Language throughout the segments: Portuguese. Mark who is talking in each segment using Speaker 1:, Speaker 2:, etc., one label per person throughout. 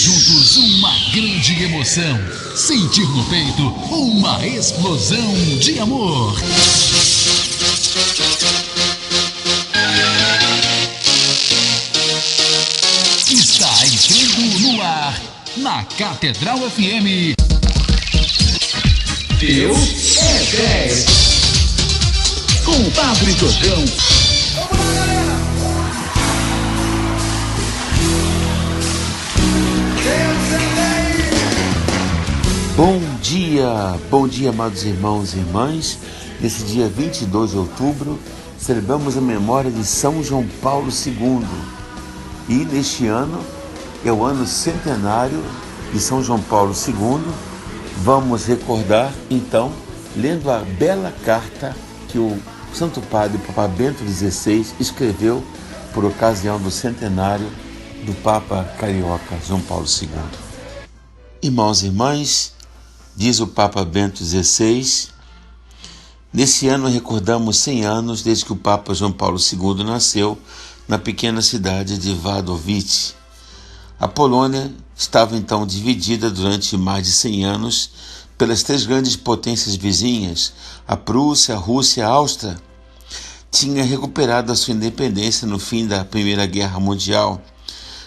Speaker 1: juntos uma grande emoção. Sentir no peito uma explosão de amor. Está entrando no ar, na Catedral FM. Deus é 10. Com o Padre Jojão.
Speaker 2: Bom dia, amados irmãos e irmãs. Nesse dia 22 de outubro, celebramos a memória de São João Paulo II. E neste ano, é o ano centenário de São João Paulo II. Vamos recordar, então, lendo a bela carta que o Santo Padre Papa Bento XVI escreveu por ocasião do centenário do Papa Carioca João Paulo II. Irmãos e irmãs, diz o Papa Bento XVI, nesse ano recordamos 100 anos desde que o Papa João Paulo II nasceu na pequena cidade de Wadowice. A Polônia estava então dividida durante mais de 100 anos pelas três grandes potências vizinhas, a Prússia, a Rússia e a Áustria. Tinha recuperado a sua independência no fim da Primeira Guerra Mundial.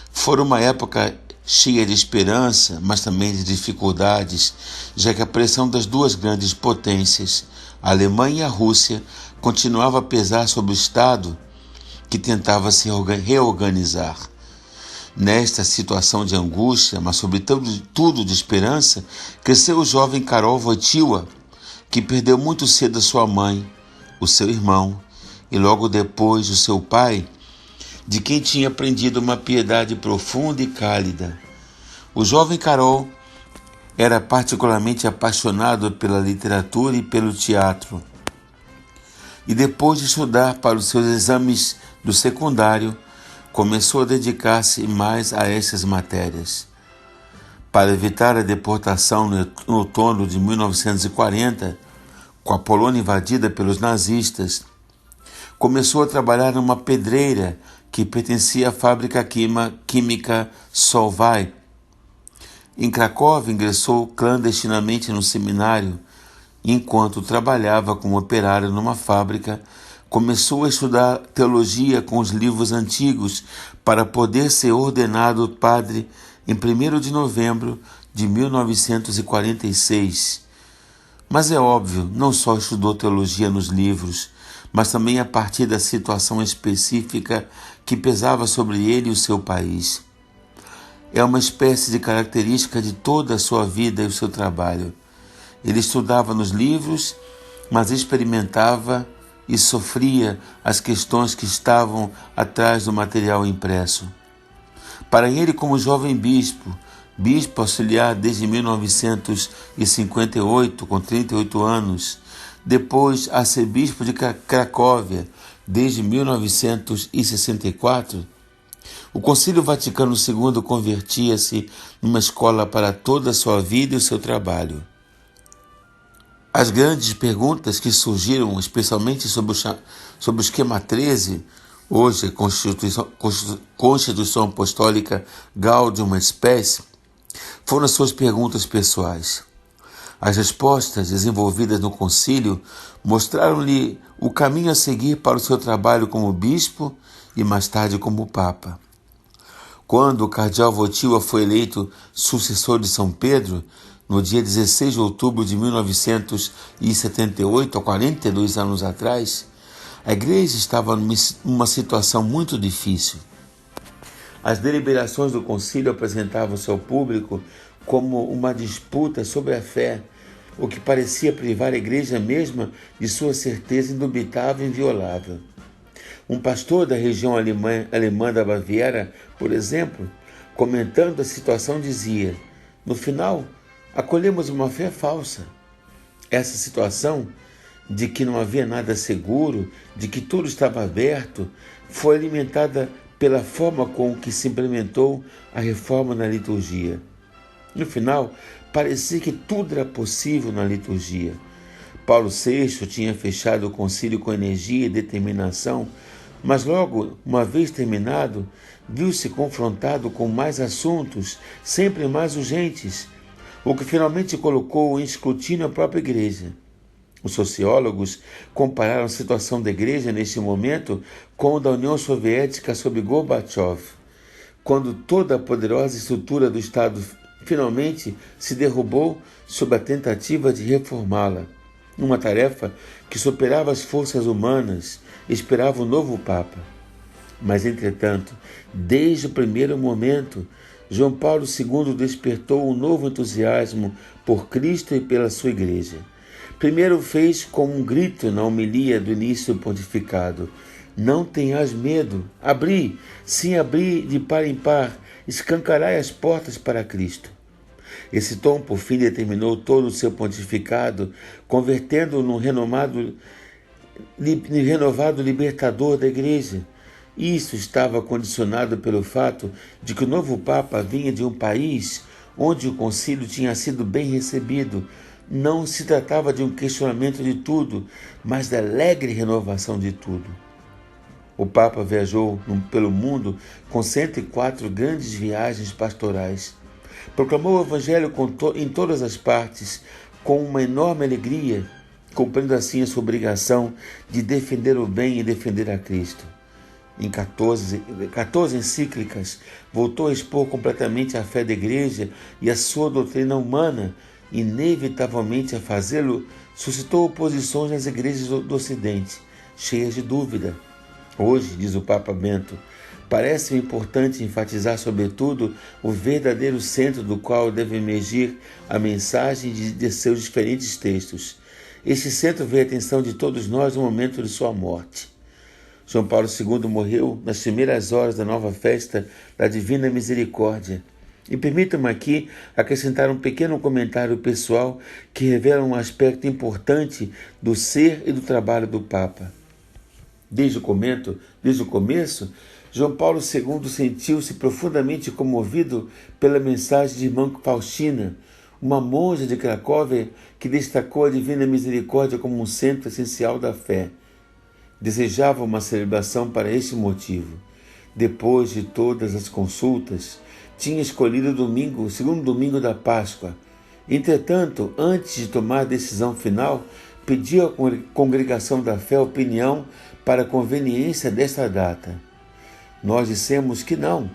Speaker 2: Foi uma época cheia de esperança, mas também de dificuldades, já que a pressão das duas grandes potências, a Alemanha e a Rússia, continuava a pesar sobre o Estado, que tentava se reorganizar. Nesta situação de angústia, mas sobretudo de esperança, cresceu o jovem Karol Wojtyła, que perdeu muito cedo a sua mãe, o seu irmão e logo depois o seu pai, de quem tinha aprendido uma piedade profunda e cálida. O jovem Karol era particularmente apaixonado pela literatura e pelo teatro. E depois de estudar para os seus exames do secundário, começou a dedicar-se mais a essas matérias. Para evitar a deportação no outono de 1940, com a Polônia invadida pelos nazistas, começou a trabalhar numa pedreira que pertencia à fábrica química Solvay. Em Cracóvia, ingressou clandestinamente no seminário e, enquanto trabalhava como operário numa fábrica, começou a estudar teologia com os livros antigos para poder ser ordenado padre em 1º de novembro de 1946. Mas é óbvio, não só estudou teologia nos livros, mas também a partir da situação específica que pesava sobre ele e o seu país. É uma espécie de característica de toda a sua vida e o seu trabalho. Ele estudava nos livros, mas experimentava e sofria as questões que estavam atrás do material impresso. Para ele, como jovem bispo auxiliar desde 1958, com 38 anos, depois arcebispo de Cracóvia desde 1964, o Concílio Vaticano II convertia-se numa escola para toda a sua vida e o seu trabalho. As grandes perguntas que surgiram, especialmente sobre o esquema 13, hoje a Constituição Apostólica Gaudium et Spes, foram as suas perguntas pessoais. As respostas desenvolvidas no concílio mostraram-lhe o caminho a seguir para o seu trabalho como bispo e mais tarde como papa. Quando o cardeal Wojtyła foi eleito sucessor de São Pedro, no dia 16 de outubro de 1978, há 42 anos atrás, a igreja estava numa situação muito difícil. As deliberações do concílio apresentavam-se ao público como uma disputa sobre a fé, o que parecia privar a igreja mesma de sua certeza indubitável e inviolável. Um pastor da região alemã da Baviera, por exemplo, comentando a situação, dizia: no final, acolhemos uma fé falsa. Essa situação de que não havia nada seguro, de que tudo estava aberto, foi alimentada pela forma com que se implementou a reforma na liturgia. No final, parecia que tudo era possível na liturgia. Paulo VI tinha fechado o concílio com energia e determinação, Mas logo, uma vez terminado, viu-se confrontado com mais assuntos, sempre mais urgentes, o que finalmente colocou em escrutínio a própria igreja. Os sociólogos compararam a situação da igreja neste momento com a da União Soviética sob Gorbachev, quando toda a poderosa estrutura do Estado finalmente se derrubou sob a tentativa de reformá-la. Uma tarefa que superava as forças humanas, esperava um novo Papa. Mas, entretanto, desde o primeiro momento, João Paulo II despertou um novo entusiasmo por Cristo e pela sua igreja. Primeiro fez como um grito na homilia do início do pontificado: não tenhas medo, abri, sim abri de par em par, escancarai as portas para Cristo. Esse tom, por fim, determinou todo o seu pontificado, convertendo-o num renovado libertador da igreja. Isso estava condicionado pelo fato de que o novo Papa vinha de um país onde o concílio tinha sido bem recebido. Não se tratava de um questionamento de tudo, mas da alegre renovação de tudo. O Papa viajou pelo mundo com 104 grandes viagens pastorais. Proclamou o Evangelho em todas as partes, com uma enorme alegria, cumprindo assim a sua obrigação de defender o bem e defender a Cristo. Em 14 encíclicas, voltou a expor completamente a fé da Igreja e a sua doutrina humana. Inevitavelmente a fazê-lo, suscitou oposições nas igrejas do Ocidente, cheias de dúvida. Hoje, diz o Papa Bento, parece-me importante enfatizar, sobretudo, o verdadeiro centro do qual deve emergir a mensagem de seus diferentes textos. Este centro veio à atenção de todos nós no momento de sua morte. João Paulo II morreu nas primeiras horas da nova festa da Divina Misericórdia. E permitam-me aqui acrescentar um pequeno comentário pessoal que revela um aspecto importante do ser e do trabalho do Papa. Desde o começo, João Paulo II sentiu-se profundamente comovido pela mensagem de irmã Faustina, uma monja de Cracóvia que destacou a Divina Misericórdia como um centro essencial da fé. Desejava uma celebração para este motivo. Depois de todas as consultas, tinha escolhido o segundo domingo da Páscoa. Entretanto, antes de tomar a decisão final, pediu à congregação da fé opinião para a conveniência desta data. Nós dissemos que não,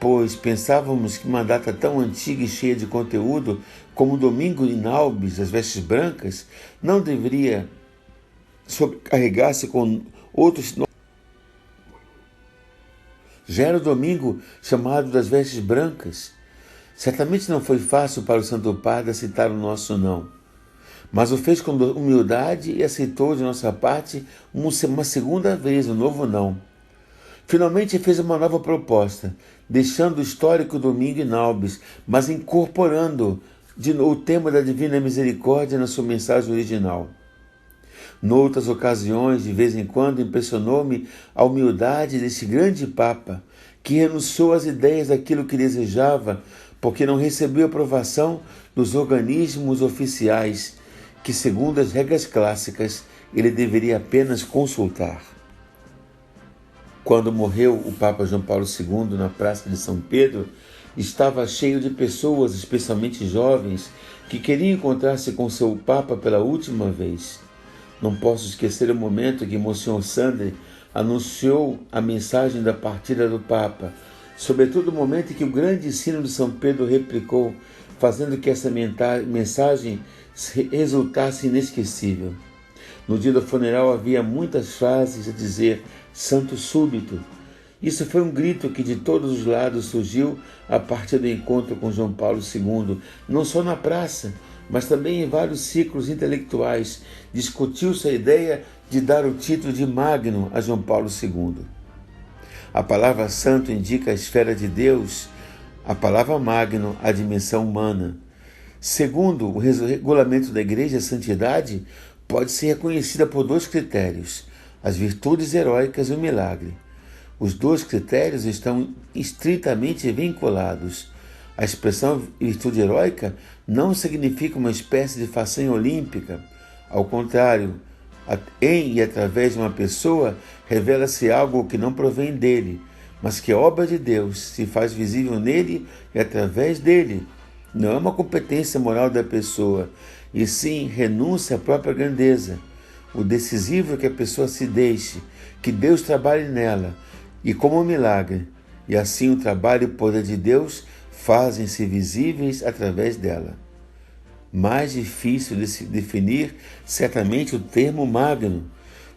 Speaker 2: pois pensávamos que uma data tão antiga e cheia de conteúdo como o Domingo in Albis, as vestes brancas, não deveria sobrecarregar-se com outros. Já era o domingo chamado das vestes brancas. Certamente não foi fácil para o Santo Padre aceitar o nosso não, mas o fez com humildade e aceitou de nossa parte uma segunda vez o novo não. Finalmente fez uma nova proposta, deixando o histórico Domingo in Albis, mas incorporando o tema da Divina Misericórdia na sua mensagem original. Noutras ocasiões, de vez em quando, impressionou-me a humildade desse grande Papa, que renunciou às ideias daquilo que desejava, porque não recebeu aprovação dos organismos oficiais, que, segundo as regras clássicas, ele deveria apenas consultar. Quando morreu o Papa João Paulo II na Praça de São Pedro, estava cheio de pessoas, especialmente jovens, que queriam encontrar-se com seu Papa pela última vez. Não posso esquecer o momento que Monsenhor Sandri anunciou a mensagem da partida do Papa, sobretudo o momento em que o grande sino de São Pedro replicou, fazendo que essa mensagem resultasse inesquecível. No dia do funeral havia muitas frases a dizer "Santo Súbito". Isso foi um grito que de todos os lados surgiu a partir do encontro com João Paulo II, não só na praça, mas também em vários ciclos intelectuais. Discutiu-se a ideia de dar o título de Magno a João Paulo II. A palavra santo indica a esfera de Deus, a palavra magno a dimensão humana. Segundo o regulamento da Igreja, a santidade pode ser reconhecida por dois critérios: as virtudes heróicas e o milagre. Os dois critérios estão estritamente vinculados. A expressão virtude heróica não significa uma espécie de façanha olímpica. Ao contrário, Em e através de uma pessoa, revela-se algo que não provém dele, mas que a obra de Deus se faz visível nele e através dele. Não é uma competência moral da pessoa, e sim renúncia à própria grandeza. O decisivo é que a pessoa se deixe, que Deus trabalhe nela, e como um milagre, e assim o trabalho e o poder de Deus fazem-se visíveis através dela. Mais difícil de se definir certamente o termo magno.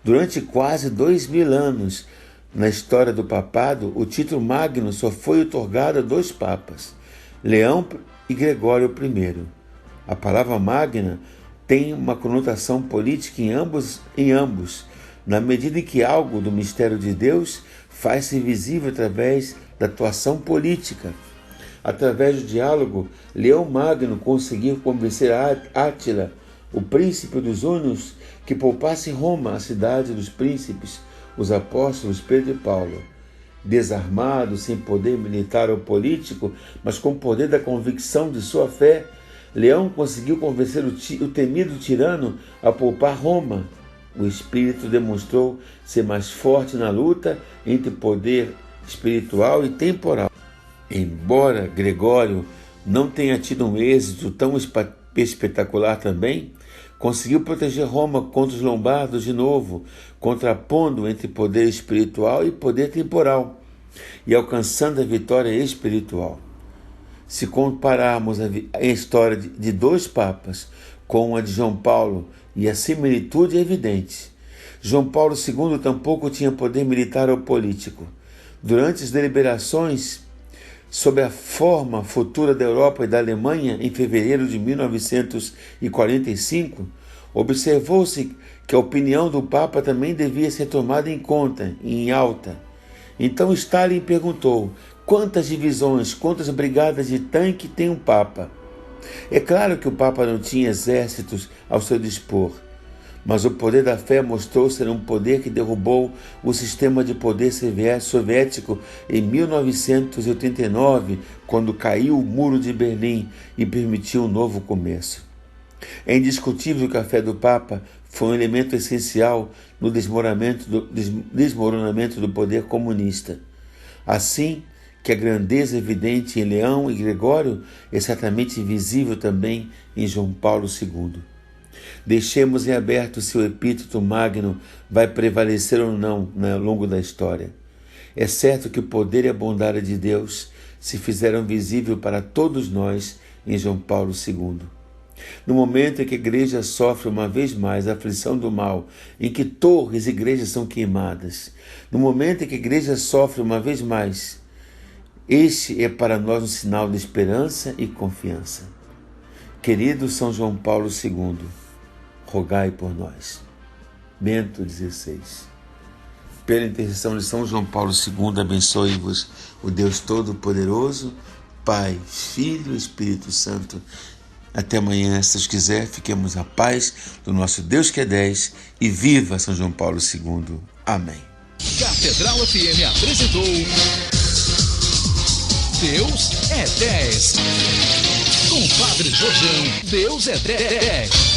Speaker 2: Durante quase 2000 anos, na história do papado, o título magno só foi otorgado a 2 papas, Leão e Gregório I. A palavra magna tem uma conotação política em ambos, na medida em que algo do mistério de Deus faz-se visível através da atuação política. Através do diálogo, Leão Magno conseguiu convencer Átila, o príncipe dos Hunos, que poupasse Roma, a cidade dos príncipes, os apóstolos Pedro e Paulo. Desarmado, sem poder militar ou político, mas com o poder da convicção de sua fé, Leão conseguiu convencer o temido tirano a poupar Roma. O espírito demonstrou ser mais forte na luta entre poder espiritual e temporal. Embora Gregório não tenha tido um êxito tão espetacular também, conseguiu proteger Roma contra os lombardos de novo, contrapondo entre poder espiritual e poder temporal, e alcançando a vitória espiritual. Se compararmos a história de 2 papas com a de João Paulo, e a similitude é evidente. João Paulo II tampouco tinha poder militar ou político. Durante as deliberações sobre a forma futura da Europa e da Alemanha em fevereiro de 1945, observou-se que a opinião do Papa também devia ser tomada em conta e em alta. Então Stalin perguntou: quantas divisões, quantas brigadas de tanque tem um Papa? É claro que o Papa não tinha exércitos ao seu dispor, mas o poder da fé mostrou ser um poder que derrubou o sistema de poder soviético em 1989, quando caiu o muro de Berlim e permitiu um novo começo. É indiscutível que a fé do Papa foi um elemento essencial no desmoronamento do poder comunista. Assim que a grandeza evidente em Leão e Gregório é certamente visível também em João Paulo II. Deixemos em aberto se o epíteto magno vai prevalecer ou não ao longo da história. É certo que o poder e a bondade de Deus se fizeram visível para todos nós em João Paulo II. No momento em que a igreja sofre uma vez mais a aflição do mal, em que torres e igrejas são queimadas, no momento em que a igreja sofre uma vez mais, este é para nós um sinal de esperança e confiança. Querido São João Paulo II, rogai por nós. Bento XVI. Pela intercessão de São João Paulo II, abençoe-vos o Deus Todo-Poderoso, Pai, Filho e Espírito Santo. Até amanhã, se Deus quiser, fiquemos na paz do nosso Deus que é 10 e viva São João Paulo II. Amém.
Speaker 1: Catedral FM apresentou Deus é 10. Com Padre Jordão, Deus é 10.